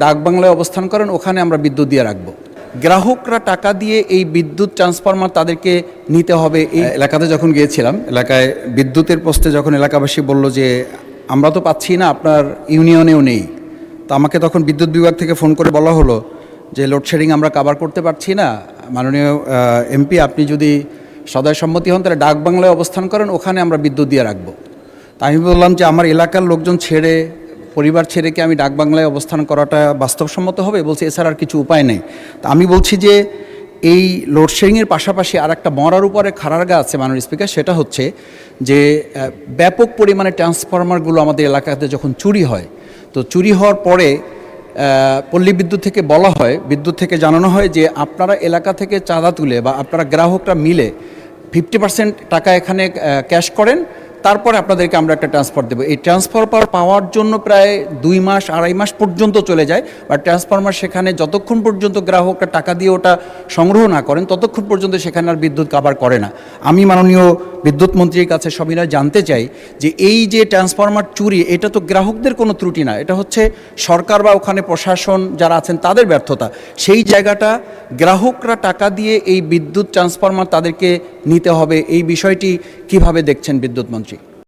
ডাক বাংলায় অবস্থান করেন, ওখানে আমরা বিদ্যুৎ দিয়ে রাখবো। গ্রাহকরা টাকা দিয়ে এই বিদ্যুৎ ট্রান্সফরমার তাদেরকে নিতে হবে। এই এলাকাতে যখন গিয়েছিলাম, এলাকায় বিদ্যুতের পোস্টে যখন এলাকাবাসী বলল যে আমরা তো পাচ্ছি না, আপনার ইউনিয়নেও নেই, তো আমাকে তখন বিদ্যুৎ বিভাগ থেকে ফোন করে বলা হলো যে লোডশেডিং আমরা কাভার করতে পারছি না, মাননীয় এমপি আপনি যদি সদয় সম্মতি হন তাহলে ডাক বাংলায় অবস্থান করেন, ওখানে আমরা বিদ্যুৎ দিয়ে রাখবো। তা আমি বললাম যে আমার এলাকার লোকজন ছেড়ে, পরিবার ছেড়ে কি আমি ডাক বাংলায় অবস্থান করাটা বাস্তবসম্মত হবে? বলছে এছাড়া আর কিছু উপায় নেই। তা আমি বলছি যে এই লোডশেডিংয়ের পাশাপাশি আর একটা মরার উপরে খাড়ারগা আছে মাননীয় স্পিকার, সেটা হচ্ছে যে ব্যাপক পরিমাণে ট্রান্সফরমারগুলো আমাদের এলাকাতে যখন চুরি হয়, তো চুরি হওয়ার পরে পল্লী বিদ্যুৎ থেকে বলা হয়, বিদ্যুৎ থেকে জানানো হয় যে আপনারা এলাকা থেকে চাঁদা তুলে বা আপনারা গ্রাহকরা মিলে 50% টাকা এখানে ক্যাশ করেন, তারপরে আপনাদেরকে আমরা একটা ট্রান্সফার দেবো। এই ট্রান্সফার পাওয়ার জন্য প্রায় 2 মাস 2.5 মাস পর্যন্ত চলে যায়, বা ট্রান্সফরমার সেখানে যতক্ষণ পর্যন্ত গ্রাহকরা টাকা দিয়ে ওটা সংগ্রহ না করেন ততক্ষণ পর্যন্ত সেখানে আর বিদ্যুৎ কাভার করে না। আমি মাননীয় বিদ্যুৎ মন্ত্রীর কাছে সবিনয় জানতে চাই যে এই যে ট্রান্সফরমার চুরি, এটা তো গ্রাহকদের কোনো ত্রুটি না, এটা হচ্ছে সরকার বা ওখানে প্রশাসন যারা আছেন তাদের ব্যর্থতা। সেই জায়গাটা গ্রাহকরা টাকা দিয়ে এই বিদ্যুৎ ট্রান্সফরমার তাদেরকে নিতে হবে, এই বিষয়টি কিভাবে দেখছেন বিদ্যুৎ মন্ত্রী?